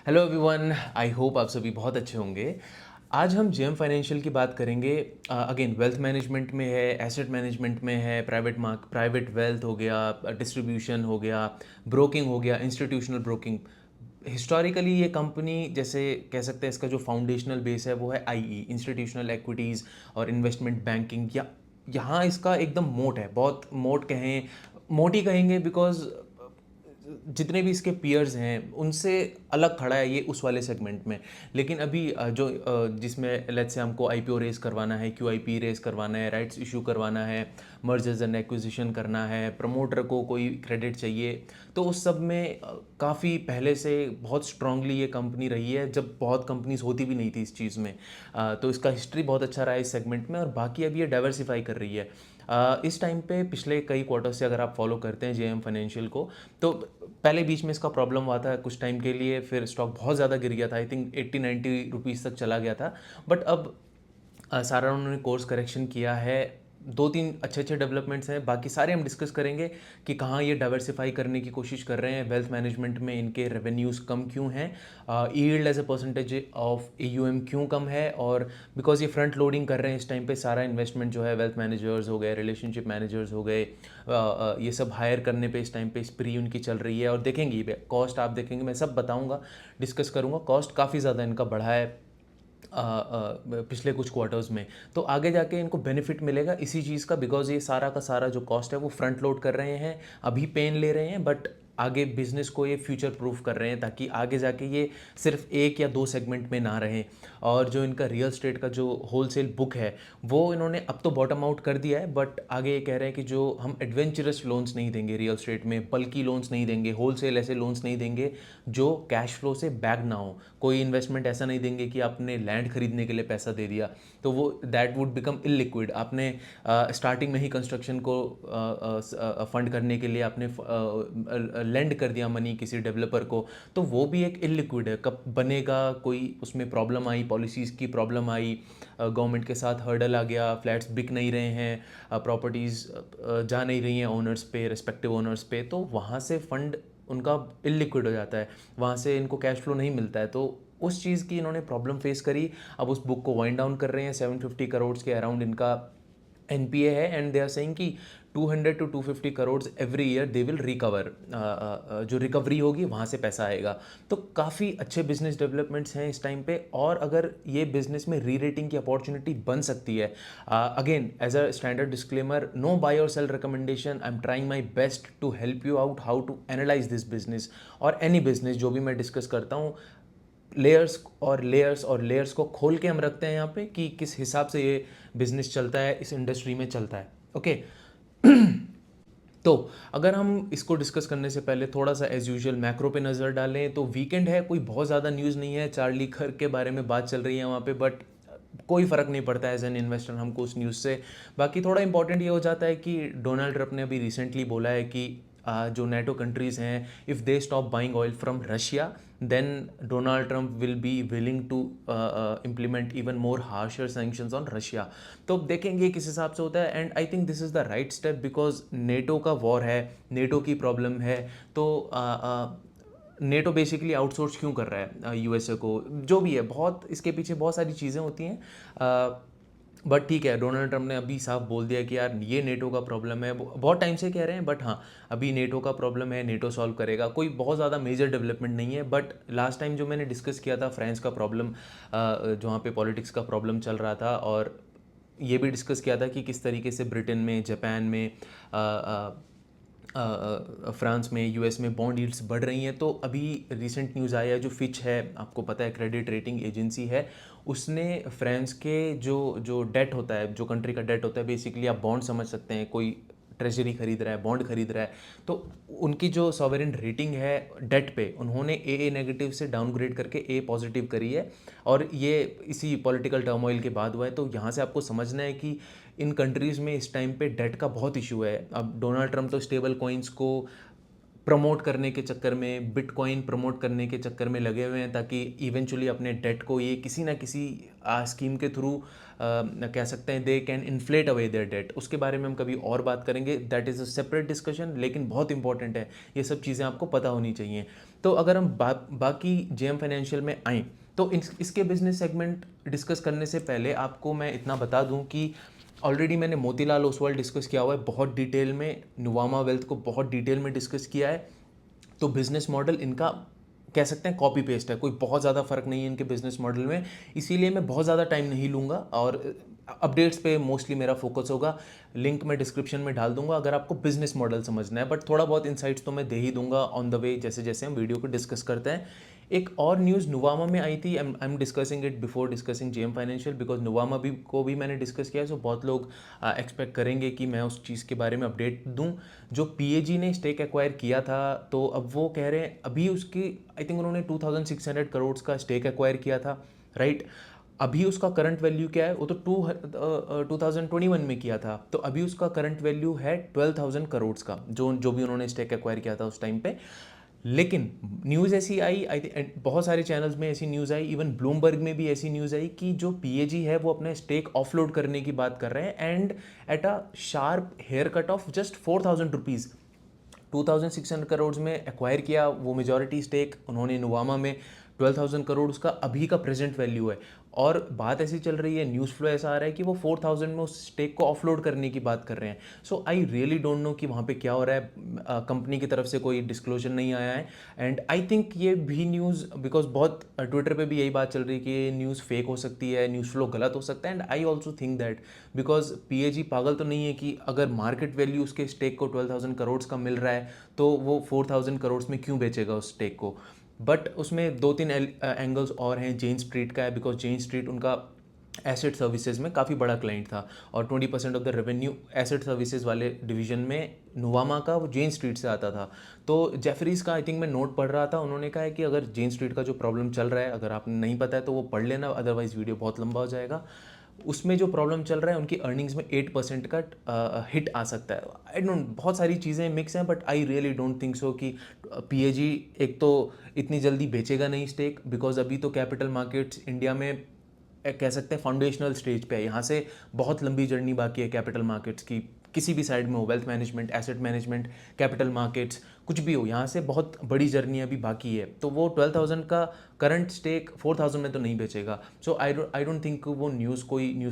Hello everyone, I hope आप सभी बहुत अच्छे होंगे। आज हम जेएम फाइनेंशियल की बात करेंगे। अगेन वेल्थ मैनेजमेंट में है, एसेट मैनेजमेंट में है, प्राइवेट वेल्थ हो गया, डिस्ट्रीब्यूशन हो गया, ब्रोकिंग हो गया, इंस्टीट्यूशनल ब्रोकिंग। हिस्टोरिकली ये कंपनी जैसे कह सकते हैं इसका जो फाउंडेशनल बेस है वो है आईई, इंस्टीट्यूशनल एक्विटीज़ और इन्वेस्टमेंट बैंकिंग। या यहाँ इसका एकदम मोट है, बहुत मोट कहें, मोट ही कहेंगे बिकॉज जितने भी इसके पीयर्स हैं उनसे अलग खड़ा है ये उस वाले सेगमेंट में। लेकिन अभी जिसमें लेट्स से हमको आईपीओ रेस करवाना है, क्यूआईपी रेस करवाना है, राइट्स इशू करवाना है, मर्जर्स एंड एक्विजिशन करना है, प्रमोटर को कोई क्रेडिट चाहिए, तो उस सब में काफ़ी पहले से बहुत स्ट्रांगली ये कंपनी रही है, जब बहुत कंपनीज होती भी नहीं थी इस चीज़ में। तो इसका हिस्ट्री बहुत अच्छा रहा है इस सेगमेंट में, और बाकी अभी ये डाइवर्सिफाई कर रही है। इस टाइम पे पिछले कई क्वार्टर से अगर आप फॉलो करते हैं जेएम फाइनेंशियल को, तो पहले बीच में इसका प्रॉब्लम हुआ था कुछ टाइम के लिए, फिर स्टॉक बहुत ज़्यादा गिर गया था, आई थिंक 80-90 रुपीज़ तक चला गया था। बट अब सारा उन्होंने कोर्स करेक्शन किया है। दो तीन अच्छे अच्छे डेवलपमेंट्स हैं, बाकी सारे हम डिस्कस करेंगे कि कहाँ ये डाइवर्सिफाई करने की कोशिश कर रहे हैं, वेल्थ मैनेजमेंट में इनके रेवेन्यूज़ कम क्यों हैं, yield as a percentage of AUM क्यों कम है, और बिकॉज ये फ्रंट लोडिंग कर रहे हैं इस टाइम पे सारा इन्वेस्टमेंट जो है, वेल्थ मैनेजर्स हो गए, रिलेशनशिप मैनेजर्स हो गए, ये सब हायर करने पे इस टाइम पे स्प्री उनकी चल रही है। और देखेंगे कॉस्ट, आप देखेंगे, मैं सब बताऊंगा, डिस्कस करूंगा। कॉस्ट काफ़ी ज़्यादा इनका बढ़ा है पिछले कुछ क्वार्टर्स में, तो आगे जाके इनको बेनिफिट मिलेगा इसी चीज़ का, बिकॉज ये सारा का सारा जो कॉस्ट है वो फ्रंट लोड कर रहे हैं, अभी पेन ले रहे हैं, बट आगे बिजनेस को ये फ्यूचर प्रूफ कर रहे हैं, ताकि आगे जाके ये सिर्फ एक या दो सेगमेंट में ना रहें। और जो इनका रियल स्टेट का जो होलसेल बुक है वो इन्होंने अब तो बॉटम आउट कर दिया है, बट आगे ये कह रहे हैं कि जो हम एडवेंचरस लोन्स नहीं देंगे रियल स्टेट में, बल्कि लोन्स नहीं देंगे, होलसेल ऐसे लोन्स नहीं देंगे जो कैश फ्लो से बैक ना हो। कोई इन्वेस्टमेंट ऐसा नहीं देंगे कि आपने लैंड खरीदने के लिए पैसा दे दिया तो वो दैट वुड बिकम इलिक्विड, आपने स्टार्टिंग में ही कंस्ट्रक्शन को फंड करने के लिए आपने लेंड कर दिया मनी किसी डेवलपर को, तो वो भी एक इलिक्विड है। कब बनेगा, कोई उसमें प्रॉब्लम आई, पॉलिसीज़ की प्रॉब्लम आई, गवर्नमेंट के साथ हर्डल आ गया, फ्लैट्स बिक नहीं रहे हैं, प्रॉपर्टीज़ जा नहीं रही हैं ओनर्स पे, रिस्पेक्टिव ओनर्स पे, तो वहाँ से फंड उनका इलिक्विड हो जाता है, वहाँ से इनको कैश फ्लो नहीं मिलता है। तो उस चीज़ की इन्होंने प्रॉब्लम फेस करी। अब उस बुक को वाइंड डाउन कर रहे हैं, 750 करोड़ के अराउंड इनका एनपीए है, एंड दे आर सेइंग कि 200 to 250 crore every year they will recover. जो रिकवरी होगी वहाँ से पैसा आएगा। तो काफ़ी अच्छे बिजनेस डेवलपमेंट्स हैं इस टाइम पे, और अगर ये बिजनेस में री रेटिंग की अपॉर्चुनिटी बन सकती है। Again as a standard disclaimer, no buy और sell recommendation, I am trying my best to help you out how to analyse this business, और एनी बिजनेस जो भी मैं डिस्कस करता हूँ, लेयर्स और लेयर्स और लेयर्स को खोल के हम रखते हैं यहाँ पे कि किस हिसाब से ये बिजनेस चलता है, इस इंडस्ट्री में चलता है। ओके। तो अगर हम इसको डिस्कस करने से पहले थोड़ा सा एज यूजुअल मैक्रो पे नज़र डालें, तो वीकेंड है, कोई बहुत ज़्यादा न्यूज़ नहीं है, चार्ली खर्क के बारे में बात चल रही है वहाँ पे, बट कोई फ़र्क नहीं पड़ता है एज एन इन्वेस्टर हमको उस न्यूज़ से। बाकी थोड़ा इंपॉर्टेंट ये हो जाता है कि डोनाल्ड ट्रंप ने अभी रिसेंटली बोला है कि जो नेटो कंट्रीज़ हैं, if they stop buying oil from Russia, then Donald Trump will be willing to implement even more harsher sanctions on Russia. तो देखेंगे किस हिसाब से होता है, and I think this is the right step, because NATO का war है, NATO की प्रॉब्लम है, तो नेटो बेसिकली आउटसोर्स क्यों कर रहा है यूएसए को, जो भी है, बहुत इसके पीछे बहुत सारी चीज़ें होती हैं। बट ठीक है, डोनाल्ड ट्रंप ने अभी साफ बोल दिया कि यार ये नेटो का प्रॉब्लम है, बहुत टाइम से कह रहे हैं, बट हाँ अभी नेटो का प्रॉब्लम है, नेटो सॉल्व करेगा। कोई बहुत ज़्यादा मेजर डेवलपमेंट नहीं है, बट लास्ट टाइम जो मैंने डिस्कस किया था फ्रांस का प्रॉब्लम, जहाँ पे पॉलिटिक्स का प्रॉब्लम चल रहा था, और ये भी डिस्कस किया था कि किस तरीके से ब्रिटेन में, जापान में, फ्रांस में, यूएस में बॉन्ड यील्ड्स बढ़ रही हैं। तो अभी रिसेंट न्यूज़ आया है, जो फिच है, आपको पता है क्रेडिट रेटिंग एजेंसी है, उसने फ्रांस के जो जो डेट होता है, जो कंट्री का डेट होता है, बेसिकली आप बॉन्ड समझ सकते हैं, कोई ट्रेजरी खरीद रहा है, बॉन्ड खरीद रहा है, तो उनकी जो सॉवरेन रेटिंग है डेट पे, उन्होंने ए नेगेटिव से डाउनग्रेड करके ए पॉजिटिव करी है, और ये इसी पॉलिटिकल टर्मोइल के बाद हुआ है। तो यहाँ से आपको समझना है कि इन कंट्रीज़ में इस टाइम पे डेट का बहुत इशू है। अब डोनाल्ड ट्रंप तो स्टेबल कॉइन्स को प्रमोट करने के चक्कर में, बिटकॉइन प्रमोट करने के चक्कर में लगे हुए हैं ताकि इवेंचुअली अपने डेट को ये किसी ना किसी स्कीम के थ्रू कह सकते हैं they can inflate away their debt. उसके बारे में हम कभी और बात करेंगे, that is a separate discussion, लेकिन बहुत इंपॉर्टेंट है, ये सब चीज़ें आपको पता होनी चाहिए। तो अगर हम बाकी जेएम फाइनेंशियल में आएँ तो इसके बिजनेस सेगमेंट डिस्कस करने से पहले आपको मैं इतना बता दूं कि ऑलरेडी मैंने मोतीलाल ओसवाल डिस्कस किया हुआ है बहुत डिटेल में, नुवामा वेल्थ को बहुत डिटेल में डिस्कस किया है। तो बिजनेस मॉडल इनका कह सकते हैं कॉपी पेस्ट है, कोई बहुत ज़्यादा फर्क नहीं है इनके बिजनेस मॉडल में, इसीलिए मैं बहुत ज़्यादा टाइम नहीं लूँगा और अपडेट्स पे मोस्टली मेरा फोकस होगा। लिंक मैं डिस्क्रिप्शन में डाल दूंगा अगर आपको बिजनेस मॉडल समझना है, बट थोड़ा बहुत इनसाइट्स तो मैं दे ही दूंगा ऑन द वे जैसे जैसे हम वीडियो को डिस्कस करते हैं। एक और न्यूज़ नुवामा में आई थी, I am discussing it before discussing JM financial, because Nuvama भी मैंने डिस्कस किया है, सो बहुत लोग एक्सपेक्ट करेंगे कि मैं उस चीज़ के बारे में अपडेट दूं। जो पीएजी ने स्टेक एक्वायर किया था, तो अब वो कह रहे हैं अभी उसकी आई थिंक उन्होंने 2600 करोड़ का स्टेक एक्वायर किया था, राइट। अभी उसका करंट वैल्यू क्या है, वो तो 2021 में किया था, तो अभी उसका करंट वैल्यू है 12,000 करोड़ का, जो जो भी उन्होंने स्टेक एक्वायर किया था उस टाइम पे। लेकिन न्यूज़ ऐसी आई, आई थिंक बहुत सारे चैनल्स में ऐसी न्यूज़ आई, इवन ब्लूमबर्ग में भी ऐसी न्यूज़ आई कि जो पीएजी है वो अपने स्टेक ऑफलोड करने की बात कर रहे हैं, and at a sharp hair cut off just 4,000 rupees. 2600 crore में एक्वायर किया वो मेजॉरिटी स्टेक उन्होंने नुवामा में, 12,000 करोड़ उसका अभी का प्रेजेंट वैल्यू है। और बात ऐसी चल रही है, न्यूज़ फ्लो ऐसा आ रहा है कि वो 4,000 में उस स्टेक को ऑफलोड करने की बात कर रहे हैं। सो आई रियली डोंट नो कि वहाँ पे क्या हो रहा है, कंपनी की तरफ से कोई डिस्क्लोजर नहीं आया है। एंड आई थिंक ये भी न्यूज़, बिकॉज बहुत ट्विटर पे भी यही बात चल रही है कि ये न्यूज़ फेक हो सकती है, न्यूज़ फ्लो गलत हो सकता है, and I also think that, because PAG पागल तो नहीं है कि अगर मार्केट वैल्यू उसके स्टेक को 12,000 करोड़ का मिल रहा है तो वो 4,000 करोड़ में क्यों बेचेगा उस स्टेक को। बट उसमें दो तीन एंगल्स और हैं। जेन स्ट्रीट का है, बिकॉज जेन स्ट्रीट उनका एसेट सर्विसेज में काफ़ी बड़ा क्लाइंट था और 20% of the revenue asset services वाले डिवीजन में नुवामा का वो जेन स्ट्रीट से आता था। तो जेफरीज का आई थिंक मैं नोट पढ़ रहा था, उन्होंने कहा है कि अगर जेन स्ट्रीट का जो प्रॉब्लम चल रहा है, अगर आपने नहीं पता है तो वो पढ़ लेना, अदरवाइज वीडियो बहुत लंबा हो जाएगा। उसमें जो प्रॉब्लम चल रहा है उनकी अर्निंग्स में 8% का हिट आ सकता है। आई डोंट, बहुत सारी चीज़ें मिक्स हैं, but I really don't think so कि पीएजी एक तो इतनी जल्दी बेचेगा नहीं स्टेक, बिकॉज अभी तो कैपिटल मार्केट्स इंडिया में कह सकते हैं फाउंडेशनल स्टेज पे है। यहाँ से बहुत लंबी जर्नी बाकी है कैपिटल मार्केट्स की, किसी भी साइड में हो, wealth management, asset management, capital markets, कुछ भी हो, यहाँ से बहुत बड़ी जर्नी अभी बाकी है। तो वो 12,000 का करंट स्टेक 4,000 में तो नहीं बेचेगा। सो आई डोंट थिंक वो न्यूज़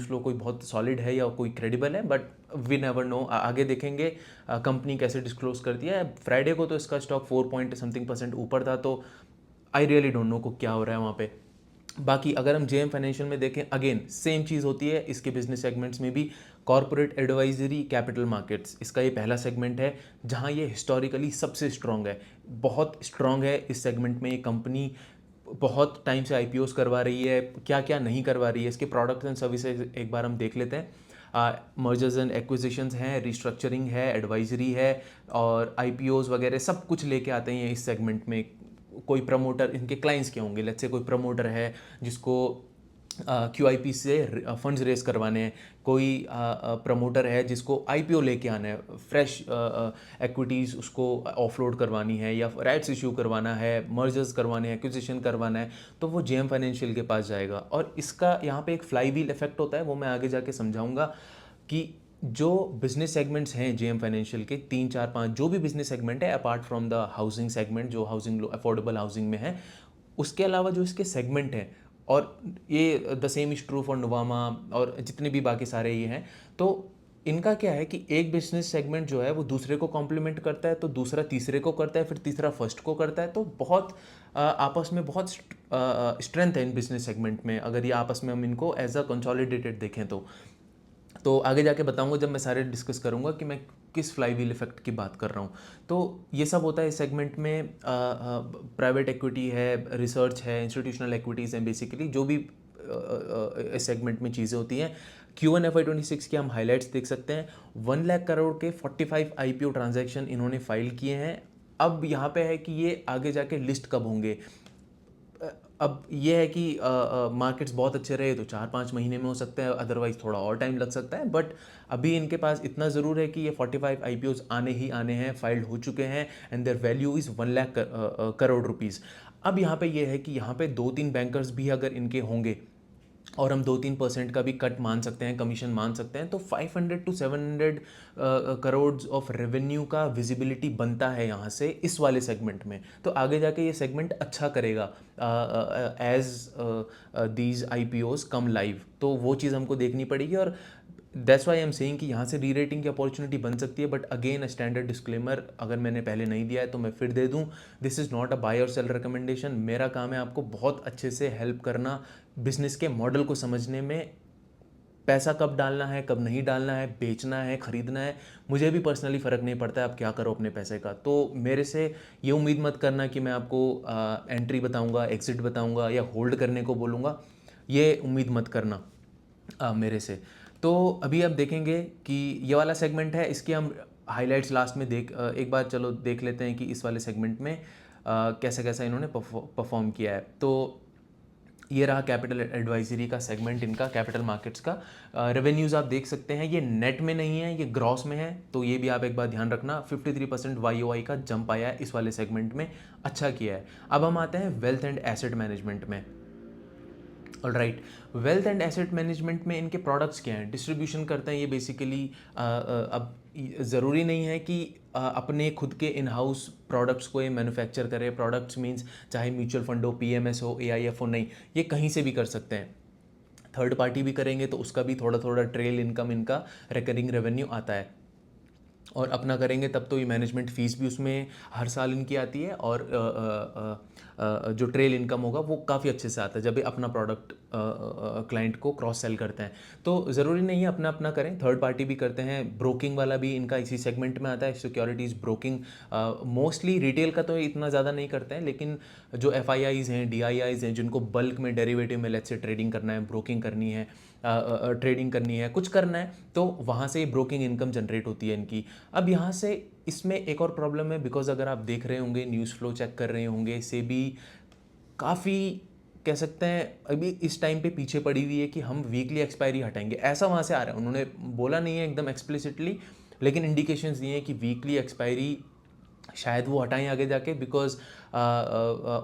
फ्लो कोई बहुत सॉलिड है या कोई क्रेडिबल है, बट वी नेवर नो, आगे देखेंगे कंपनी कैसे डिस्क्लोज करती है। फ्राइडे को तो इसका स्टॉक 4 पॉइंट समथिंग % ऊपर था, तो आई रियली डोंट नो को क्या हो रहा है वहाँ पे। बाकी अगर हम जेएम फाइनेंशियल में देखें, अगेन सेम चीज़ होती है इसके बिजनेस सेगमेंट्स में भी। कॉर्पोरेट एडवाइजरी, कैपिटल मार्केट्स, इसका ये पहला सेगमेंट है जहाँ ये हिस्टोरिकली सबसे स्ट्रॉन्ग है, बहुत स्ट्रॉन्ग है इस सेगमेंट में। ये कंपनी बहुत टाइम से आईपीओस करवा रही है, क्या क्या नहीं करवा रही है, इसके प्रोडक्ट्स एंड सर्विसेज एक बार हम देख लेते हैं। मर्जर्स एंड एक्विजिशंस हैं, रिस्ट्रक्चरिंग है, एडवाइजरी है, और आईपीओस वगैरह सब कुछ लेके आते हैं इस सेगमेंट में। कोई प्रमोटर, इनके क्लाइंट्स क्या होंगे, लेट्स से कोई प्रमोटर है जिसको QIP से फंड्स रेस करवाने हैं, कोई प्रमोटर है जिसको IPO लेके आना है, फ्रेश एक्विटीज़ उसको ऑफलोड करवानी है, या राइट्स इशू करवाना है, मर्जर्स करवाने हैं, एक्विजिशन करवाना है, तो वो जेएम फाइनेंशियल के पास जाएगा। और इसका यहाँ पे एक फ्लाईव्हील इफेक्ट होता है, वो मैं आगे जाके समझाऊंगा कि जो बिजनेस सेगमेंट्स हैं जेएम फाइनेंशियल के 3 4 5, जो भी बिजनेस सेगमेंट है apart from the housing segment, जो हाउसिंग अफोर्डेबल हाउसिंग में है, उसके अलावा जो इसके सेगमेंट हैं, और ये the same is true for Nuvama और जितने भी बाकी सारे ये हैं, तो इनका क्या है कि एक बिजनेस सेगमेंट जो है वो दूसरे को कॉम्प्लीमेंट करता है, तो दूसरा तीसरे को करता है, फिर तीसरा फर्स्ट को करता है, तो बहुत आपस में बहुत स्ट्रेंथ है इन बिजनेस सेगमेंट में, अगर ये आपस में हम इनको एज अ कंसोलिडेटेड देखें तो आगे जाके बताऊंगा जब मैं सारे डिस्कस करूंगा कि मैं किस फ्लाईव्हील इफेक्ट की बात कर रहा हूँ। तो ये सब होता है इस सेगमेंट में। प्राइवेट इक्विटी है, रिसर्च है, इंस्टीट्यूशनल इक्विटीज़ हैं, बेसिकली जो भी इस सेगमेंट में चीज़ें होती हैं। Q1 FY26 के हम हाइलाइट्स देख सकते हैं। 1 लाख करोड़ के 45 IPO ट्रांजैक्शन इन्होंने फाइल किए हैं। अब यहाँ पे है कि ये आगे जाके लिस्ट कब होंगे। अब ये है कि मार्केट्स बहुत अच्छे रहे तो 4-5 महीने में हो सकता है, अदरवाइज थोड़ा और टाइम लग सकता है, बट अभी इनके पास इतना ज़रूर है कि ये 45 आईपीओज आने ही आने हैं, फाइल्ड हो चुके हैं, and their value is 1 lakh crore rupees. अब यहाँ पे ये है कि यहाँ पे 2-3 बैंकर्स भी अगर इनके होंगे और हम 2-3% का भी कट मान सकते हैं, कमीशन मान सकते हैं, तो 500 to 700 करोड़ ऑफ रेवेन्यू का विजिबिलिटी बनता है यहाँ से इस वाले सेगमेंट में। तो आगे जाके ये सेगमेंट अच्छा करेगा as these IPOs come live, तो वो चीज़ हमको देखनी पड़ेगी। और that's why I am saying कि यहाँ से री रेटिंग की अपॉर्चुनिटी बन सकती है, but again a standard disclaimer अगर मैंने पहले नहीं दिया है तो मैं फिर दे दूँ, this is not a buy और सेल रिकमेंडेशन। मेरा काम है आपको बहुत अच्छे से हेल्प करना, बिजनेस के मॉडल को समझने में, पैसा कब डालना है कब नहीं डालना है, बेचना है खरीदना है, मुझे भी पर्सनली फ़र्क नहीं पड़ता है आप क्या करो अपने पैसे का। तो मेरे से ये उम्मीद मत करना कि मैं आपको एंट्री बताऊंगा, एग्जिट बताऊंगा या होल्ड करने को बोलूँगा, ये उम्मीद मत करना मेरे से। तो अभी आप देखेंगे कि ये वाला सेगमेंट है, इसके हम हाइलाइट्स लास्ट में एक बार चलो देख लेते हैं कि इस वाले सेगमेंट में कैसा कैसा इन्होंने परफॉर्म किया है। तो ये रहा कैपिटल एडवाइजरी का सेगमेंट इनका, कैपिटल मार्केट्स का। रेवेन्यूज़ आप देख सकते हैं, ये नेट में नहीं है, ये ग्रॉस में है, तो ये भी आप एक बार ध्यान रखना। 53% वाई का जंप आया है इस वाले सेगमेंट में, अच्छा किया है। अब हम आते हैं वेल्थ एंड एसेट मैनेजमेंट में। Alright, wealth and asset management में इनके प्रोडक्ट्स क्या हैं, डिस्ट्रीब्यूशन करते हैं ये बेसिकली। अब ज़रूरी नहीं है कि अपने खुद के इन हाउस प्रोडक्ट्स को ये मैन्युफैक्चर करे। प्रोडक्ट्स मींस चाहे म्यूचुअल फंड हो, पीएमएस हो, एआईएफ हो, नहीं, ये कहीं से भी कर सकते हैं। थर्ड पार्टी भी करेंगे तो उसका भी थोड़ा थोड़ा ट्रेल इनकम इनका रिकरिंग रेवेन्यू आता है। और अपना करेंगे तब तो ये मैनेजमेंट फ़ीस भी उसमें हर साल इनकी आती है, और जो ट्रेल इनकम होगा वो काफ़ी अच्छे से आता है जब ये अपना प्रोडक्ट क्लाइंट को क्रॉस सेल करते हैं। तो ज़रूरी नहीं है अपना अपना करें, थर्ड पार्टी भी करते हैं। ब्रोकिंग वाला भी इनका इसी सेगमेंट में आता है, सिक्योरिटीज़ ब्रोकिंग। मोस्टली रिटेल का तो इतना ज़्यादा नहीं करते हैं, लेकिन जो एफआईआईज़ हैं, डीआईआईज़ हैं, जिनको बल्क में डेरिवेटिव में लेट्स से ट्रेडिंग करना है, ब्रोकिंग करनी है, ट्रेडिंग करनी है, कुछ करना है, तो वहाँ से ब्रोकिंग इनकम जनरेट होती है इनकी। अब यहाँ से इसमें एक और प्रॉब्लम है, बिकॉज अगर आप देख रहे होंगे, न्यूज़ फ्लो चेक कर रहे होंगे, से भी काफ़ी कह सकते हैं अभी इस टाइम पे पीछे पड़ी हुई है कि हम वीकली एक्सपायरी हटाएंगे, ऐसा वहाँ से आ रहा है। उन्होंने बोला नहीं है एकदम एक्सप्लिसिटली, लेकिन इंडिकेशंस दिए हैं कि वीकली एक्सपायरी शायद वो हटाएं आगे जाके, बिकॉज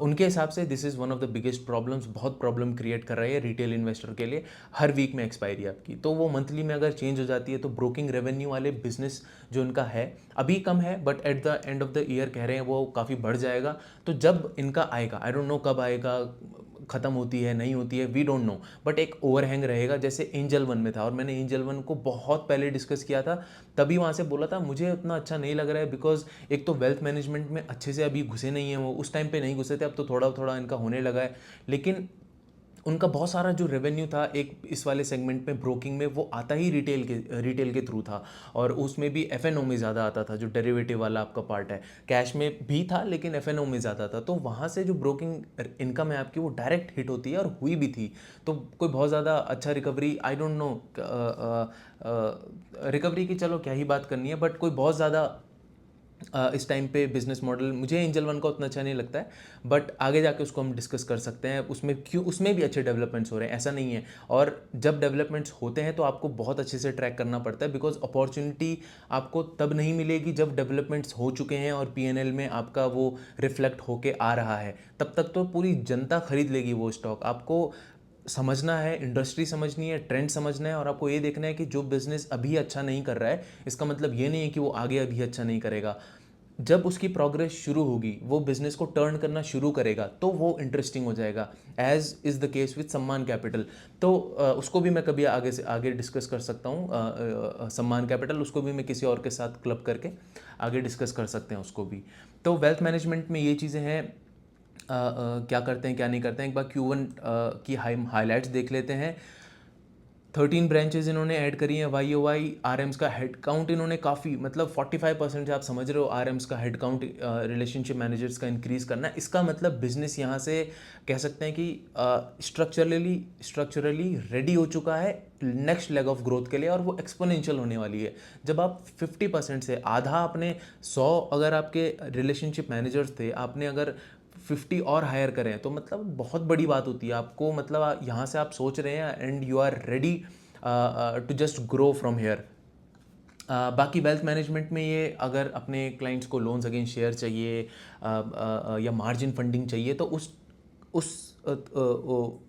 उनके हिसाब से this is one of the biggest problems, बहुत प्रॉब्लम क्रिएट कर रही है रिटेल इन्वेस्टर के लिए। हर वीक में एक्सपायरी आपकी, तो वो मंथली में अगर चेंज हो जाती है तो ब्रोकिंग रेवेन्यू वाले बिजनेस जो इनका है अभी कम है, but at the end of the year कह रहे हैं वो काफ़ी बढ़ जाएगा। तो जब इनका आएगा, आई डोंट नो कब आएगा, ख़त्म होती है नहीं होती है, वी डोंट नो, बट एक ओवरहैंग रहेगा जैसे एंजल वन में था। और मैंने एंजल वन को बहुत पहले डिस्कस किया था, तभी वहाँ से बोला था मुझे उतना अच्छा नहीं लग रहा है, बिकॉज एक तो वेल्थ मैनेजमेंट में अच्छे से अभी घुसे नहीं हैं वो, उस टाइम पे नहीं घुसे थे, अब तो थोड़ा थोड़ा इनका होने लगा है। लेकिन उनका बहुत सारा जो रेवेन्यू था एक इस वाले सेगमेंट में ब्रोकिंग में, वो आता ही रिटेल के थ्रू था, और उसमें भी एफएनओ में ज़्यादा आता था, जो डेरिवेटिव वाला आपका पार्ट है। कैश में भी था लेकिन एफएनओ में ज़्यादा था, तो वहाँ से जो ब्रोकिंग इनकम है आपकी वो डायरेक्ट हिट होती है, और हुई भी थी। तो कोई बहुत ज़्यादा अच्छा recovery, I don't know, recovery की चलो क्या ही बात करनी है, बट कोई बहुत ज़्यादा इस टाइम पे बिजनेस मॉडल मुझे एंजल वन का उतना अच्छा नहीं लगता है, बट आगे जाके उसको हम डिस्कस कर सकते हैं। उसमें क्यों, उसमें भी अच्छे डेवलपमेंट्स हो रहे हैं, ऐसा नहीं है। और जब डेवलपमेंट्स होते हैं तो आपको बहुत अच्छे से ट्रैक करना पड़ता है, बिकॉज अपॉर्चुनिटी आपको तब नहीं मिलेगी जब डेवलपमेंट्स हो चुके हैं और पीएनएल में आपका वो रिफ्लेक्ट होके आ रहा है। तब तक तो पूरी जनता खरीद लेगी वो स्टॉक। आपको समझना है, इंडस्ट्री समझनी है, ट्रेंड समझना है, और आपको ये देखना है कि जो बिज़नेस अभी अच्छा नहीं कर रहा है, इसका मतलब ये नहीं है कि वो आगे अभी अच्छा नहीं करेगा। जब उसकी प्रोग्रेस शुरू होगी, वो बिज़नेस को टर्न करना शुरू करेगा, तो वो इंटरेस्टिंग हो जाएगा, as is the case with Samman capital. तो उसको भी मैं कभी आगे से आगे डिस्कस कर सकता हूँ, सम्मान कैपिटल, उसको भी मैं किसी और के साथ क्लब करके आगे डिस्कस कर सकते हैं उसको भी। तो वेल्थ मैनेजमेंट में ये चीज़ें हैं। क्या करते हैं क्या नहीं करते हैं, एक बार Q1 की हाईलाइट्स देख लेते हैं। 13 ब्रांचेज इन्होंने ऐड करी हैं YoY। RMs का हेड काउंट इन्होंने काफ़ी, मतलब 45% से आप समझ रहे हो RMs का हेड काउंट, रिलेशनशिप मैनेजर्स का इंक्रीज़ करना है। इसका मतलब बिजनेस यहाँ से कह सकते हैं कि स्ट्रक्चरली रेडी हो चुका है नेक्स्ट लेग ऑफ ग्रोथ के लिए, और वो एक्सपोनेंशियल होने वाली है। जब आप 50% से आधा, आपने 100 अगर आपके रिलेशनशिप मैनेजर्स थे, आपने अगर 50 और हायर करें तो मतलब बहुत बड़ी बात होती है आपको, मतलब यहाँ से आप सोच रहे हैं and you are ready to just grow from here. बाकी वेल्थ मैनेजमेंट में ये अगर अपने क्लाइंट्स को लोन्स अगेंस्ट शेयर चाहिए या मार्जिन फंडिंग चाहिए तो उस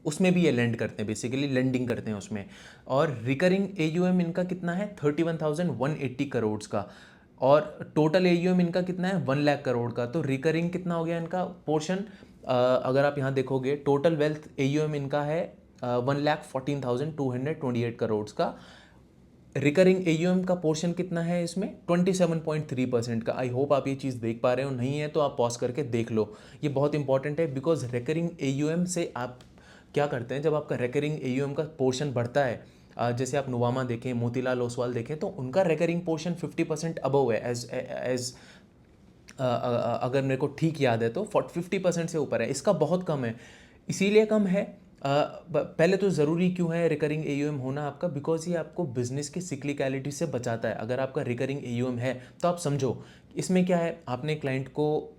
उसमें भी ये लेंड करते हैं, बेसिकली लेंडिंग करते हैं उसमें। और रिकरिंग एयूएम इनका कितना है 31,180 करोड़ का, और टोटल एयूएम इनका कितना है 1 लाख करोड़ का। तो रिकरिंग कितना हो गया इनका पोर्शन, अगर आप यहाँ देखोगे टोटल वेल्थ एयूएम इनका है 1,14,228 करोड़ का। रिकरिंग एयूएम का पोर्शन कितना है इसमें 27.3% का। आई होप आप ये चीज़ देख पा रहे हो, नहीं है तो आप पॉज करके देख लो, ये बहुत इंपॉर्टेंट है। बिकॉज रिकरिंग एयूएम से आप क्या करते हैं, जब आपका रिकरिंग एयूएम का पोर्शन बढ़ता है, जैसे आप नुवामा देखें, मोतीलाल ओसवाल देखें, तो उनका रिकरिंग पोर्शन 50% अबव है एज अगर मेरे को ठीक याद है तो 50% से ऊपर है। इसका बहुत कम है, इसीलिए कम है। पहले तो ज़रूरी क्यों है रिकरिंग एयूएम होना आपका, बिकॉज ये आपको बिजनेस की सिक्लिकलिटी से बचाता है। अगर आपका रिकरिंग एयूएम है तो आप समझो इसमें क्या है, आपने क्लाइंट को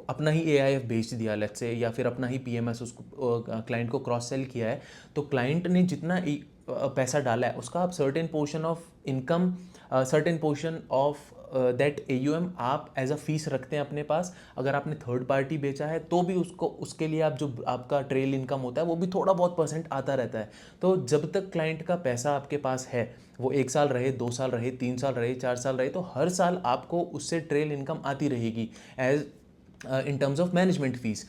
अपना ही एआईएफ बेच दिया लेट्स से, या फिर अपना ही पीएमएस उसको क्लाइंट को क्रॉस सेल किया है, तो क्लाइंट ने जितना पैसा डाला है उसका आप certain portion of income, certain portion of that AUM आप एज अ फीस रखते हैं अपने पास। अगर आपने थर्ड पार्टी बेचा है तो भी उसको, उसके लिए आप जो आपका ट्रेल इनकम होता है वो भी थोड़ा बहुत परसेंट आता रहता है। तो जब तक क्लाइंट का पैसा आपके पास है, वो 1 साल रहे, 2 साल रहे, 3 साल रहे, 4 साल रहे, तो हर साल आपको उससे ट्रेल इनकम आती रहेगी as in terms of management fees.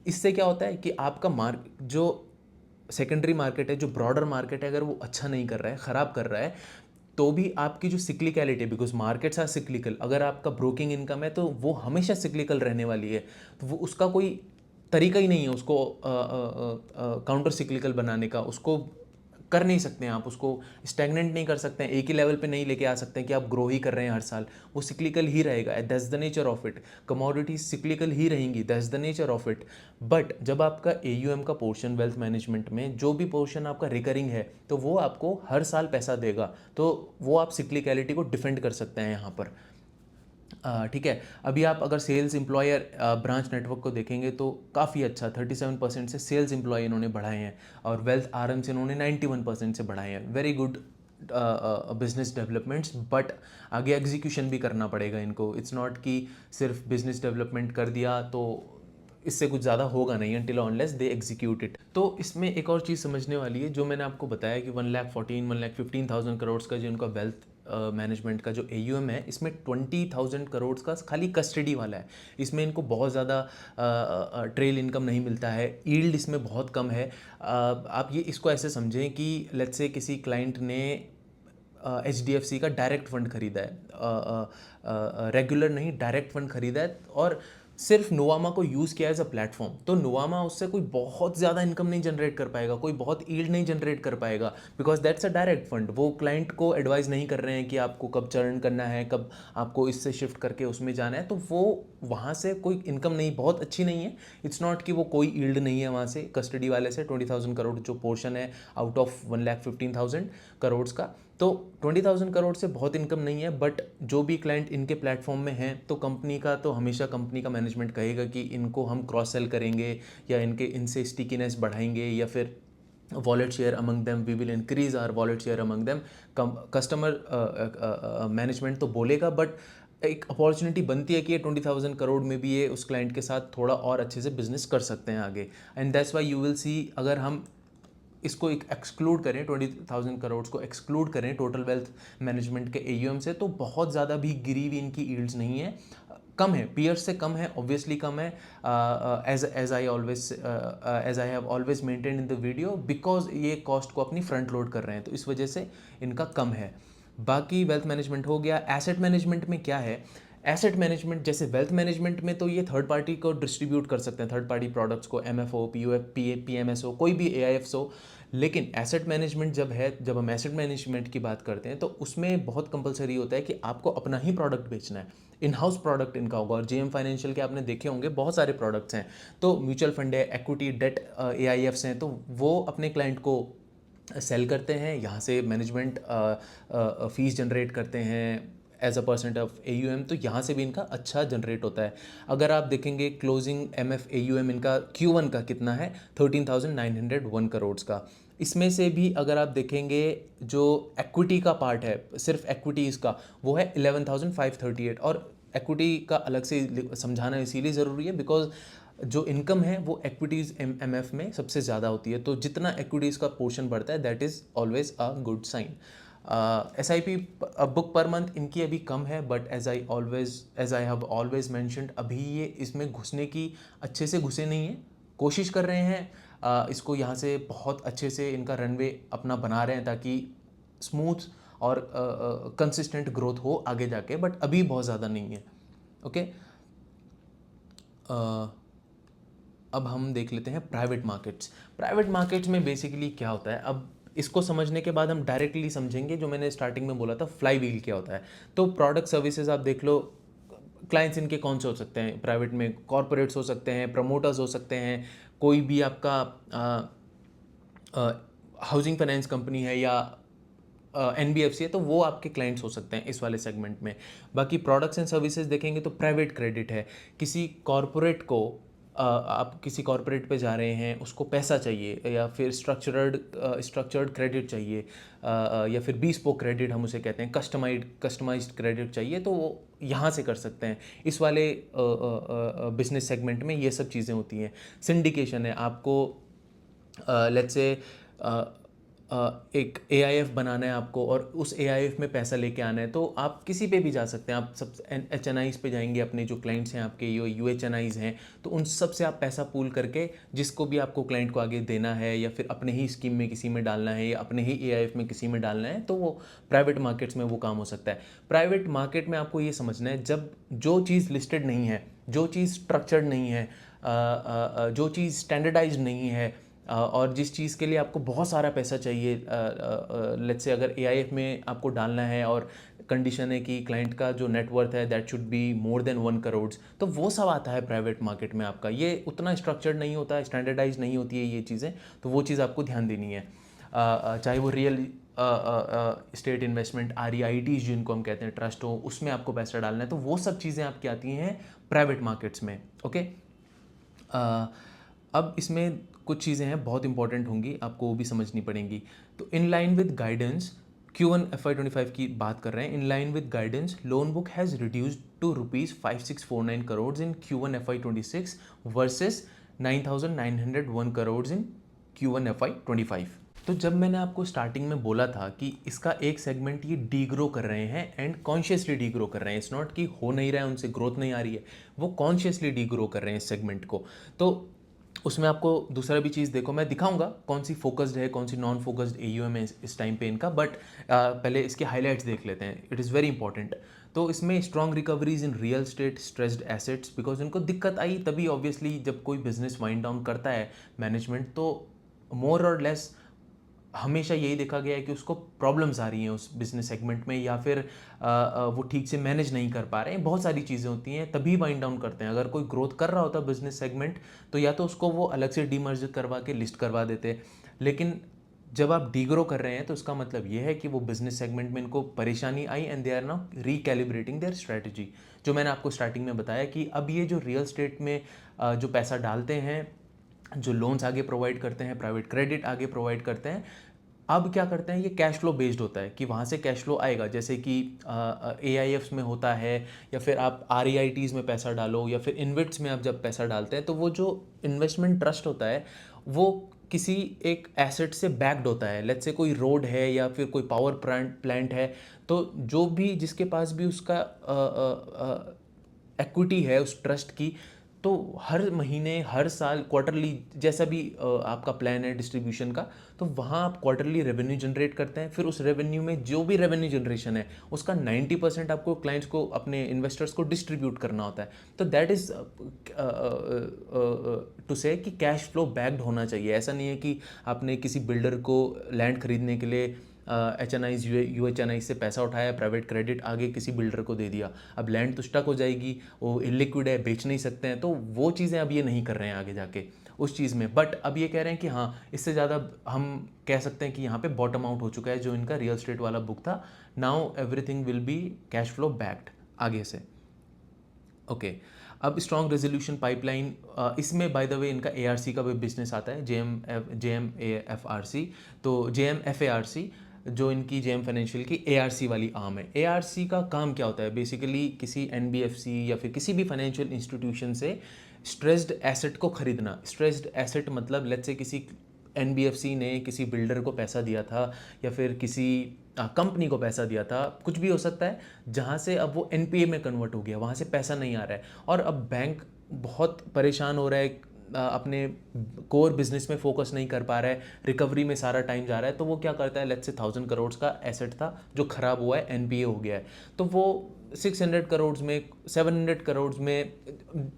इससे क्या होता है कि आपका जो सेकेंडरी मार्केट है, जो ब्रॉडर मार्केट है, अगर वो अच्छा नहीं कर रहा है, ख़राब कर रहा है, तो भी आपकी जो cyclicality, because markets are cyclical, अगर आपका ब्रोकिंग इनकम है तो वो हमेशा सिक्लिकल रहने वाली है। तो वो उसका कोई तरीका ही नहीं है उसको काउंटर सिक्लिकल बनाने का, उसको कर नहीं सकते हैं आप, उसको स्टैग्नेंट नहीं कर सकते हैं, एक ही लेवल पे नहीं लेके आ सकते हैं कि आप ग्रो ही कर रहे हैं हर साल। वो सिक्लिकल ही रहेगा, that's the nature of it. Commodities cyclical ही रहेंगी, that's the nature of it. But जब आपका एयूएम का पोर्शन वेल्थ मैनेजमेंट में जो भी पोर्शन आपका रिकरिंग है, तो वो आपको हर साल पैसा देगा, तो वो आप सिक्लिकलिटी को डिफेंड कर सकते हैं यहाँ पर। ठीक है। अभी आप अगर सेल्स एम्प्लॉयर ब्रांच नेटवर्क को देखेंगे तो काफ़ी अच्छा 37% से सेल्स एम्प्लॉय इन्होंने बढ़ाए हैं, और वेल्थ आरएम से इन्होंने 91% से बढ़ाए हैं। Very good business developments, but आगे एग्जीक्यूशन भी करना पड़ेगा इनको। इट्स नॉट कि सिर्फ बिजनेस डेवलपमेंट कर दिया तो इससे कुछ ज़्यादा होगा नहीं, until unless they execute it. तो इसमें एक और चीज़ समझने वाली है, जो मैंने आपको बताया कि 1,15,000 करोड़ का जो इनका वेल्थ मैनेजमेंट का जो एयूएम है, इसमें 20,000 करोड़ का खाली कस्टडी वाला है। इसमें इनको बहुत ज़्यादा ट्रेल इनकम नहीं मिलता है, ईल्ड इसमें बहुत कम है। आप ये इसको ऐसे समझें कि लेट्स से किसी क्लाइंट ने HDFC का डायरेक्ट फंड खरीदा है, रेगुलर नहीं, डायरेक्ट फंड खरीदा है, और सिर्फ नुवामा को यूज़ किया एज अ प्लेटफॉर्म, तो नुवामा उससे कोई बहुत ज़्यादा इनकम नहीं जनरेट कर पाएगा, कोई बहुत ईल्ड नहीं जनरेट कर पाएगा, because that's a direct fund. वो क्लाइंट को एडवाइस नहीं कर रहे हैं कि आपको कब चर्न करना है, कब आपको इससे शिफ्ट करके उसमें जाना है, तो वो वहाँ से कोई इनकम नहीं, बहुत अच्छी नहीं है। इट्स नॉट कि वो कोई ईल्ड नहीं है वहाँ से कस्टडी वाले से। 20,000 करोड़ जो पोर्शन है आउट ऑफ 1,15,000 करोड़ का, तो 20,000 करोड़ से बहुत इनकम नहीं है। बट जो भी क्लाइंट इनके प्लेटफॉर्म में हैं, तो कंपनी का, तो हमेशा कंपनी का मैनेजमेंट कहेगा कि इनको हम क्रॉस सेल करेंगे, या इनसे स्टिकीनेस बढ़ाएंगे, या फिर wallet share among them, we will increase our wallet share among them. Customer management तो बोलेगा, बट एक अपॉर्चुनिटी बनती है कि ये 20,000 करोड़ में भी ये उस क्लाइंट के साथ थोड़ा और अच्छे से बिजनेस कर सकते हैं आगे। And that's why you will see, अगर हम इसको एक एक्सक्लूड करें, 20,000 करोड़ को एक्सक्लूड करें टोटल वेल्थ मैनेजमेंट के एयूएम से, तो बहुत ज़्यादा भी गिरी हुई इनकी ईल्ड्स नहीं है, कम है, पीयर्स से कम है, ऑब्वियसली कम है। As I have always maintained in the video, because ये कॉस्ट को अपनी फ्रंट लोड कर रहे हैं, तो इस वजह से इनका कम है। बाकी वेल्थ मैनेजमेंट हो गया। एसेट मैनेजमेंट में क्या है, एसेट मैनेजमेंट जैसे वेल्थ मैनेजमेंट में तो ये थर्ड पार्टी को डिस्ट्रीब्यूट कर सकते हैं, थर्ड पार्टी प्रोडक्ट्स को, MFO, POF, PMS हो, कोई भी AIFs हो। लेकिन एसेट मैनेजमेंट जब है, जब हम एसेट मैनेजमेंट की बात करते हैं, तो उसमें बहुत कंपलसरी होता है कि आपको अपना ही प्रोडक्ट बेचना है, इन हाउस प्रोडक्ट इनका होगा। और JM फाइनेंशियल के आपने देखे होंगे बहुत सारे प्रोडक्ट्स हैं, तो म्यूचुअल फंड है, इक्विटी, डेट, AIFs हैं, तो वो अपने क्लाइंट को सेल करते हैं, यहाँ से मैनेजमेंट फीस जनरेट करते हैं, as a percent of AUM, तो यहाँ से भी इनका अच्छा जनरेट होता है। अगर आप देखेंगे क्लोजिंग MF AUM इनका Q1 का कितना है, 13,901 करोड़ का। इसमें से भी अगर आप देखेंगे जो इक्विटी का पार्ट है, सिर्फ इक्विटीज़ का, वो है 11,538। और इक्विटी का अलग से समझाना इसीलिए ज़रूरी है बिकॉज जो इनकम है वो इक्विटीज़ MF में सबसे ज़्यादा होती है, तो जितना इक्विटीज़ का पोर्शन बढ़ता है that is always a good sign. SIP book per month इनकी अभी कम है, but as I have always mentioned, अभी ये इसमें घुसने की अच्छे से घुसे नहीं हैं, कोशिश कर रहे हैं इसको यहाँ से बहुत अच्छे से इनका रनवे अपना बना रहे हैं ताकि स्मूथ और कंसिस्टेंट ग्रोथ हो आगे जाके, बट अभी बहुत ज़्यादा नहीं है। ओके, अब हम देख लेते हैं प्राइवेट मार्केट्स। प्राइवेट मार्केट्स में बेसिकली क्या होता है, अब इसको समझने के बाद हम डायरेक्टली समझेंगे जो मैंने स्टार्टिंग में बोला था, फ्लाई व्हील क्या होता है। तो प्रोडक्ट सर्विसेज आप देख लो, क्लाइंट्स इनके कौन से हो सकते हैं प्राइवेट में, कॉरपोरेट्स हो सकते हैं, प्रमोटर्स हो सकते हैं, कोई भी आपका हाउसिंग फाइनेंस कंपनी है या NBFC है, तो वो आपके क्लाइंट्स हो सकते हैं इस वाले सेगमेंट में। बाकी प्रोडक्ट्स एंड सर्विसेज देखेंगे तो प्राइवेट क्रेडिट है, किसी कॉरपोरेट को आप किसी कॉरपोरेट पे जा रहे हैं, उसको पैसा चाहिए या फिर स्ट्रक्चर्ड क्रेडिट चाहिए, या फिर bespoke क्रेडिट हम उसे कहते हैं, कस्टमाइज्ड क्रेडिट चाहिए, तो वो यहाँ से कर सकते हैं। इस वाले बिजनेस सेगमेंट में ये सब चीज़ें होती हैं। सिंडिकेशन है, आपको लेट्स से एक AIF बनाना है आपको और उस AIF में पैसा लेके आना है, तो आप किसी पे भी जा सकते हैं। आप सब HNIs पे जाएंगे, अपने जो क्लाइंट्स हैं आपके UHNIs हैं, तो उन सब से आप पैसा पूल करके जिसको भी आपको क्लाइंट को आगे देना है या फिर अपने ही स्कीम में किसी में डालना है या अपने ही AIF में किसी में डालना है, तो वो प्राइवेट मार्केट्स में वो काम हो सकता है। प्राइवेट मार्केट में आपको ये समझना है, जब जो चीज़ लिस्टेड नहीं है, जो चीज़ स्ट्रक्चर्ड नहीं है, जो चीज़ स्टैंडर्डाइज नहीं है, और जिस चीज़ के लिए आपको बहुत सारा पैसा चाहिए, लेट्स से अगर AIF में आपको डालना है और कंडीशन है कि क्लाइंट का जो नेटवर्थ है that should be more than 1 crore, तो वो सब आता है प्राइवेट मार्केट में। आपका ये उतना स्ट्रक्चर्ड नहीं होता है, स्टैंडर्डाइज नहीं होती है ये चीज़ें, तो वो चीज़ आपको ध्यान देनी है। चाहे वो रियल स्टेट इन्वेस्टमेंट REITs जिनको हम कहते हैं, ट्रस्ट हो, उसमें आपको पैसा डालना है, तो वो सब चीज़ें आपकी आती हैं प्राइवेट मार्केट्स में। ओके, अब इसमें कुछ चीज़ें हैं बहुत इंपॉर्टेंट होंगी, आपको वो भी समझनी पड़ेंगी। तो इन line with guidance, Q1 FY25 की बात कर रहे हैं। In line with guidance, loan book has reduced to ₹5649 crore in Q1 FY26 versus 9901 crore in Q1 FY25। तो जब मैंने आपको स्टार्टिंग में बोला था कि इसका एक सेगमेंट ये डी ग्रो कर रहे हैं एंड कॉन्शियसली डी ग्रो कर रहे हैं, इट्स नॉट कि हो नहीं रहा है, उनसे ग्रोथ नहीं आ रही है, वो कॉन्शियसली डी ग्रो कर रहे हैं इस सेगमेंट को। तो उसमें आपको दूसरा भी चीज़ देखो, मैं दिखाऊंगा कौन सी फोकस्ड है, कौन सी नॉन फोकस्ड AUM है इस टाइम पे इनका, बट पहले इसके हाईलाइट्स देख लेते हैं, इट इज़ वेरी इंपॉर्टेंट। तो इसमें strong recoveries in real estate stressed assets, because उनको दिक्कत आई तभी, ऑब्वियसली जब कोई बिजनेस वाइंड डाउन करता है मैनेजमेंट, तो मोर और लेस हमेशा यही देखा गया है कि उसको प्रॉब्लम्स आ रही हैं उस बिजनेस सेगमेंट में, या फिर वो ठीक से मैनेज नहीं कर पा रहे हैं, बहुत सारी चीज़ें होती हैं, तभी वाइंड डाउन करते हैं। अगर कोई ग्रोथ कर रहा होता बिजनेस सेगमेंट, तो या तो उसको वो अलग से डीमर्ज करवा के लिस्ट करवा देते, लेकिन जब आप डीग्रो कर रहे हैं तो इसका मतलब ये है कि वो बिजनेस सेगमेंट में इनको परेशानी आई and they are now recalibrating their strategy. जो मैंने आपको स्टार्टिंग में बताया कि अब ये जो रियल स्टेट में जो पैसा डालते हैं, जो लोन्स आगे प्रोवाइड करते हैं, प्राइवेट क्रेडिट आगे प्रोवाइड करते हैं, अब क्या करते हैं, ये कैश फ्लो बेस्ड होता है कि वहाँ से कैश फ्लो आएगा, जैसे कि AIFs में होता है, या फिर आप REITs में पैसा डालो, या फिर इन्वेट्स में आप जब पैसा डालते हैं, तो वो जो इन्वेस्टमेंट ट्रस्ट होता है वो किसी एक एसेट से बैक्ड होता है। लेट्स से कोई रोड है या फिर कोई पावर प्लांट है, तो जो भी जिसके पास भी उसका इक्विटी है उस ट्रस्ट की, तो हर महीने, हर साल, क्वार्टरली, जैसा भी आपका प्लान है डिस्ट्रीब्यूशन का, तो वहाँ आप क्वार्टरली रेवेन्यू जनरेट करते हैं। फिर उस रेवेन्यू में जो भी रेवेन्यू जनरेशन है उसका 90% आपको क्लाइंट्स को, अपने इन्वेस्टर्स को डिस्ट्रीब्यूट करना होता है। तो दैट इज़ टू से कि कैश फ्लो बैक्ड होना चाहिए। ऐसा नहीं है कि आपने किसी बिल्डर को लैंड खरीदने के लिए HNIs UHNIs से पैसा उठाया, प्राइवेट क्रेडिट आगे किसी बिल्डर को दे दिया, अब लैंड तो स्टक हो जाएगी, वो इलिक्विड है, बेच नहीं सकते हैं, तो वो चीज़ें अब ये नहीं कर रहे हैं आगे जाके। उस चीज़ में। बट अब ये कह रहे हैं कि हाँ, इससे ज़्यादा हम कह सकते हैं कि यहाँ पे बॉटम आउट हो चुका है जो इनका रियल एस्टेट वाला बुक था। Now everything will be cash flow backed आगे से। ओके, अब स्ट्रॉन्ग रेजोल्यूशन पाइपलाइन, इसमें बाय द वे इनका ARC का भी बिजनेस आता है, JMFRC। तो JMFARC जो इनकी JM फाइनेंशियल की ARC वाली आर्म है। ARC का काम क्या होता है? बेसिकली किसी NBFC या फिर किसी भी फाइनेंशियल इंस्टीट्यूशन से स्ट्रेस्ड एसेट को खरीदना। स्ट्रेस्ड एसेट मतलब लेट्स से किसी NBFC ने किसी बिल्डर को पैसा दिया था या फिर किसी कंपनी को पैसा दिया था, कुछ भी हो सकता है, जहाँ से अब वो NPA में कन्वर्ट हो गया, वहाँ से पैसा नहीं आ रहा है और अब बैंक बहुत परेशान हो रहा है, अपने कोर बिजनेस में फोकस नहीं कर पा रहा है, रिकवरी में सारा टाइम जा रहा है। तो वो क्या करता है, लेट्स से 1000 करोड़ का एसेट था जो ख़राब हुआ है, NPA हो गया है, तो वो 600 करोड़ में, 700 करोड़ में,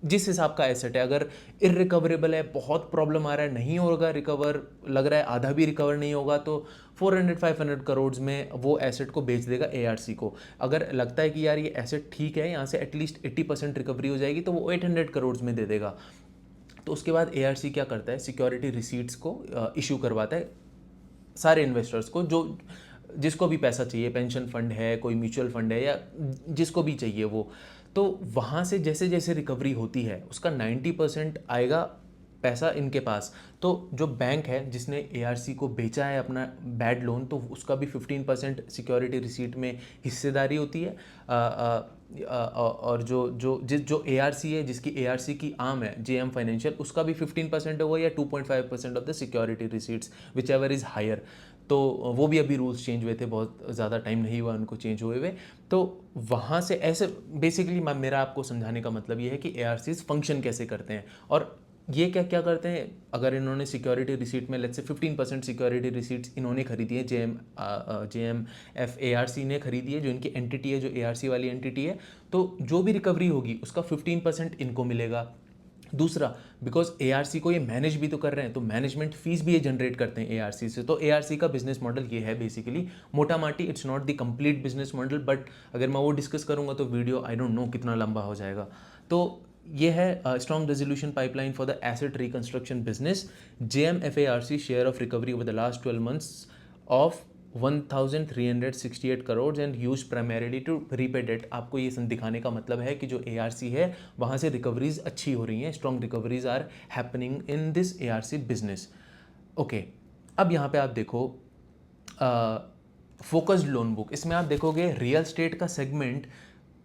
जिस हिसाब का एसेट है, अगर इरिकवरेबल है, बहुत प्रॉब्लम आ रहा है, नहीं होगा रिकवर, लग रहा है आधा भी रिकवर नहीं होगा, तो 400-500 करोड़ में वो एसेट को बेच देगा ARC को। अगर लगता है कि यार ये एसेट ठीक है, यहाँ से एटलीस्ट 80% रिकवरी हो जाएगी, तो वो 800 करोड़ में दे देगा। तो उसके बाद ARC क्या करता है, सिक्योरिटी रिसीट्स को इशू करवाता है सारे इन्वेस्टर्स को, जो जिसको भी पैसा चाहिए, पेंशन फंड है, कोई म्यूचुअल फंड है, या जिसको भी चाहिए वो। तो वहाँ से जैसे जैसे रिकवरी होती है उसका 90% आएगा पैसा इनके पास। तो जो बैंक है जिसने ARC को बेचा है अपना बैड लोन, तो उसका भी 15% सिक्योरिटी रिसीट में हिस्सेदारी होती है। और जो ARC है, जिसकी ARC की आर्म है JM फाइनेंशियल, उसका भी 15% होगा या 2.5% of the security receipts, whichever is higher. तो वो भी अभी रूल्स चेंज हुए थे, बहुत ज़्यादा टाइम नहीं हुआ उनको चेंज हुए। तो वहाँ से ऐसे बेसिकली मेरा आपको समझाने का मतलब ये है कि ARCs फंक्शन कैसे करते हैं और ये क्या क्या करते हैं। अगर इन्होंने सिक्योरिटी रिसीट में लेट्स से 15% सिक्योरिटी रिसीट्स इन्होंने खरीदी है, JMFARC ने खरीदी है, जो इनकी एंटिटी है, जो ARC वाली एंटिटी है, तो जो भी रिकवरी होगी उसका 15% इनको मिलेगा। दूसरा, बिकॉज ARC को ये मैनेज भी तो कर रहे हैं, तो मैनेजमेंट फीस भी ये जनरेट करते हैं ARC से। तो ARC का बिजनेस मॉडल ये है बेसिकली, मोटा माटी। It's not the complete business model, but अगर मैं वो डिस्कस करूंगा तो वीडियो आई डोंट नो कितना लंबा हो जाएगा। तो ये है strong resolution pipeline for the asset reconstruction business. JMFARC share of recovery over the last 12 months of 1368 crore and use primarily to repay debt. आपको ये दिखाने का मतलब है कि जो ARC है वहाँ से रिकवरीज अच्छी हो रही हैं, strong recoveries are happening in this ARC business. Okay, अब यहाँ पे आप देखो फोकस्ड लोन बुक। इसमें आप देखोगे रियल स्टेट का सेगमेंट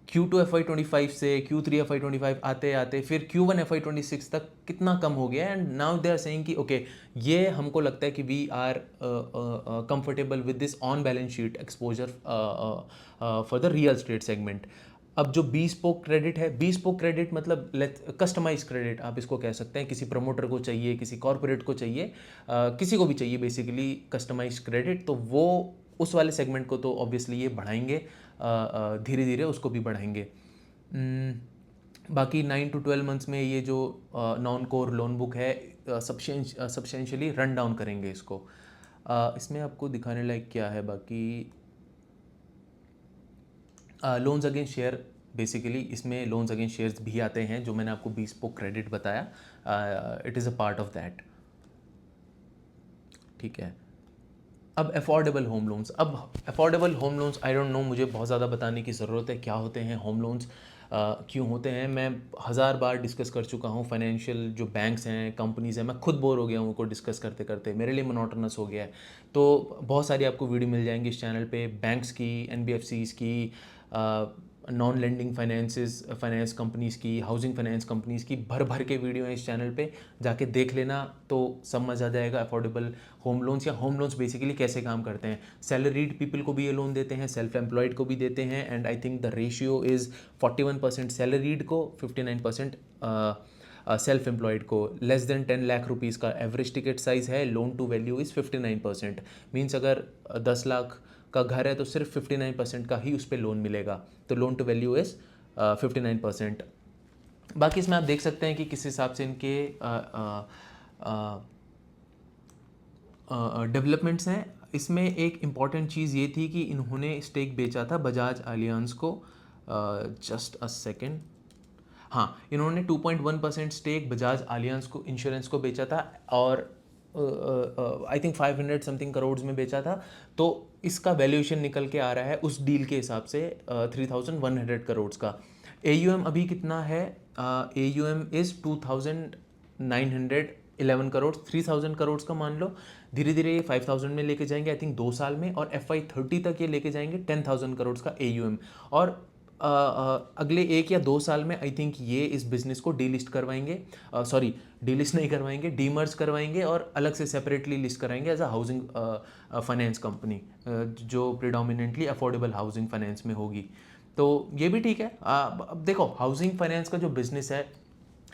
Q2 FY25 से Q3 FY25 आते आते फिर Q1 FY26 तक कितना कम हो गया है। And now they are saying कि ओके, ये हमको लगता है कि we are comfortable with this on balance sheet exposure for the real estate segment. अब जो bespoke क्रेडिट है, bespoke क्रेडिट मतलब कस्टमाइज क्रेडिट आप इसको कह सकते हैं। किसी प्रमोटर को चाहिए, किसी कॉरपोरेट को चाहिए, किसी को भी चाहिए बेसिकली कस्टमाइज क्रेडिट, तो वो उस वाले सेगमेंट को तो ऑब्वियसली ये बढ़ाएंगे, धीरे धीरे उसको भी बढ़ाएंगे। बाकी 9 to 12 मंथ्स में ये जो नॉन कोर लोन बुक है सब्सटेंशियली रन डाउन करेंगे इसको। इसमें आपको दिखाने लायक क्या है बाकी, लोन्स अगेंस्ट शेयर, बेसिकली इसमें लोन्स अगेंस्ट शेयर्स भी आते हैं, जो मैंने आपको bespoke क्रेडिट बताया, it is a part of that. ठीक है, अब अफोर्डेबल होम लोन्स। अब affordable home loans I don't know, मुझे बहुत ज़्यादा बताने की ज़रूरत है क्या होते हैं होम लोन्स, क्यों होते हैं। मैं 1000 बार डिस्कस कर चुका हूँ। फाइनेंशियल जो बैंक्स हैं, कंपनीज़ हैं, मैं खुद बोर हो गया हूँ उनको डिस्कस करते करते, मेरे लिए मोनोटोनस हो गया है। तो बहुत सारी आपको वीडियो मिल जाएंगी इस चैनल पे, बैंक्स की, NBFCs की, नॉन लेंडिंग फाइनेंस कंपनीज़ की, हाउसिंग फाइनेंस कंपनीज़ की, भर भर के वीडियो हैं इस चैनल पे, जाके देख लेना तो समझ आ जाएगा अफोर्डेबल होम लोन्स या होम लोन्स बेसिकली कैसे काम करते हैं। सैलरीड पीपल को भी ये लोन देते हैं, सेल्फ एम्प्लॉयड को भी देते हैं, and I think the ratio is 41% salaried को, 59% सेल्फ एम्प्लॉयड को। लेस देन 10 लाख रुपीज़ का एवरेज टिकट साइज़ है, loan to value is 59%। Means अगर 10 लाख का घर है तो सिर्फ 59% का ही उस पर लोन मिलेगा, तो लोन टू वैल्यू इज़ 59%। बाकी इसमें आप देख सकते हैं कि किस हिसाब से इनके डेवलपमेंट्स हैं। इसमें एक इम्पॉर्टेंट चीज़ ये थी कि इन्होंने स्टेक बेचा था बजाज एलियांज को। जस्ट अ सेकेंड, हाँ, इन्होंने 2.1% स्टेक बजाज आलियांज को इंश्योरेंस को बेचा था और आई थिंक 500 समथिंग करोड़ में बेचा था। तो इसका वैल्यूएशन निकल के आ रहा है उस डील के हिसाब से 3100 करोड़ का। AUM अभी कितना है? AUM is 2911 crore. 3000 करोड़ का मान लो, धीरे धीरे ये 5000 में लेके जाएंगे आई थिंक 2 साल में, और FY30 तक ये लेके जाएंगे 10,000 करोड़ का AUM। और अगले 1 या 2 साल में आई थिंक ये इस बिज़नेस को डीलिस्ट करवाएंगे, सॉरी डीलिस्ट नहीं करवाएंगे, डीमर्ज करवाएंगे और अलग से सेपरेटली लिस्ट कराएंगे as a housing finance company, जो प्रिडोमिनेंटली अफोर्डेबल हाउसिंग फाइनेंस में होगी। तो ये भी ठीक है। अब देखो, हाउसिंग फाइनेंस का जो बिज़नेस है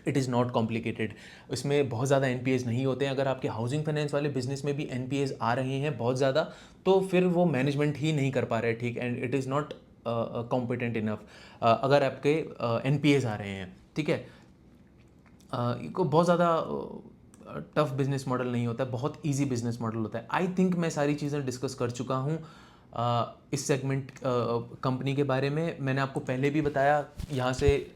इट इज़ नॉट कॉम्प्लिकेटेड, इसमें बहुत ज़्यादा NPAs नहीं होते हैं। अगर आपके हाउसिंग फाइनेंस वाले बिजनेस में भी NPAs आ रहे हैं बहुत ज़्यादा, तो फिर वो मैनेजमेंट ही नहीं कर पा रहे, ठीक, and it is not competent enough. अगर आपके NPAs आ रहे हैं, ठीक है, को बहुत ज़्यादा टफ बिजनेस मॉडल नहीं होता है, बहुत इजी बिजनेस मॉडल होता है। आई थिंक मैं सारी चीज़ें डिस्कस कर चुका हूँ इस सेगमेंट कंपनी के बारे में। मैंने आपको पहले भी बताया, यहाँ से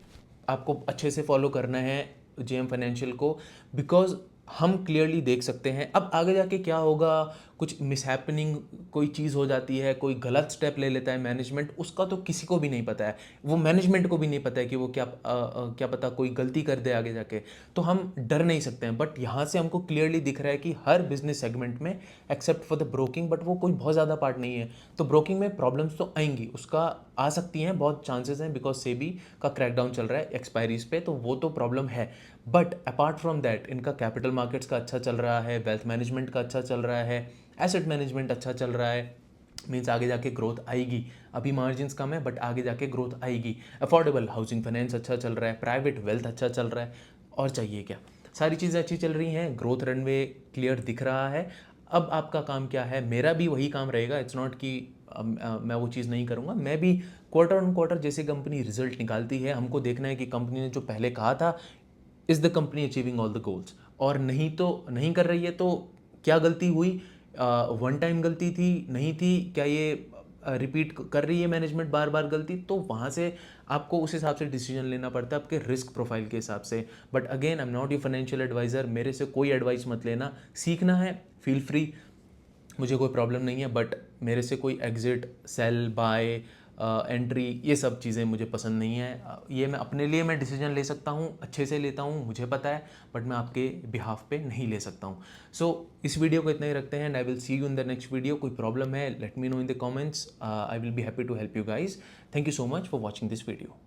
आपको अच्छे से फॉलो करना है JM फाइनेंशियल को, बिकॉज हम क्लियरली देख सकते हैं अब आगे जाके क्या होगा। कुछ मिसहैपनिंग कोई चीज़ हो जाती है, कोई गलत स्टेप ले लेता है मैनेजमेंट, उसका तो किसी को भी नहीं पता है, वो मैनेजमेंट को भी नहीं पता है कि वो क्या पता कोई गलती कर दे आगे जाके। तो हम डर नहीं सकते हैं, बट यहाँ से हमको क्लियरली दिख रहा है कि हर बिजनेस सेगमेंट में except for the broking, but वो कोई बहुत ज़्यादा पार्ट नहीं है, तो ब्रोकिंग में प्रॉब्लम्स तो आएंगी, उसका आ सकती हैं, बहुत चांसेस हैं, बिकॉज सेबी का क्रैकडाउन चल रहा है एक्सपायरीज पे, तो वो तो प्रॉब्लम है। बट अपार्ट फ्रॉम दैट इनका कैपिटल मार्केट्स का अच्छा चल रहा है, वेल्थ मैनेजमेंट का अच्छा चल रहा है, एसेट मैनेजमेंट अच्छा चल रहा है, मीन्स आगे जाके ग्रोथ आएगी। अभी मार्जिन्स कम है बट आगे जाके ग्रोथ आएगी। अफोर्डेबल हाउसिंग फाइनेंस अच्छा चल रहा है, प्राइवेट वेल्थ अच्छा चल रहा है, और चाहिए क्या? सारी चीज़ें अच्छी चल रही हैं, ग्रोथ रनवे क्लियर दिख रहा है। अब आपका काम क्या है? मेरा भी वही काम रहेगा, इट्स नॉट कि मैं वो चीज़ नहीं करूँगा। मैं भी क्वार्टर ऑन क्वार्टर जैसे कंपनी रिजल्ट निकालती है, हमको देखना है कि कंपनी ने जो पहले कहा था, is the company achieving all the goals, और नहीं तो नहीं कर रही है तो क्या गलती हुई, वन टाइम गलती थी, नहीं थी, क्या ये रिपीट कर रही है मैनेजमेंट बार बार गलती, तो वहाँ से आपको उस हिसाब से डिसीजन लेना पड़ता है आपके रिस्क प्रोफाइल के हिसाब से। But again I am not you financial advisor, मेरे से कोई एडवाइस मत लेना, सीखना है फील फ्री, मुझे कोई प्रॉब्लम नहीं है, बट मेरे से कोई एग्जिट, सेल, बाय, एंट्री, ये सब चीज़ें मुझे पसंद नहीं है। ये मैं अपने लिए मैं डिसीजन ले सकता हूँ, अच्छे से लेता हूँ, मुझे पता है, बट मैं आपके बिहाफ पे नहीं ले सकता हूँ। सो इस वीडियो को इतना ही रखते हैं, and I will see you in the next video. कोई प्रॉब्लम है, let me know in the comments, I will be happy to help you guys. Thank you so much for watching this video.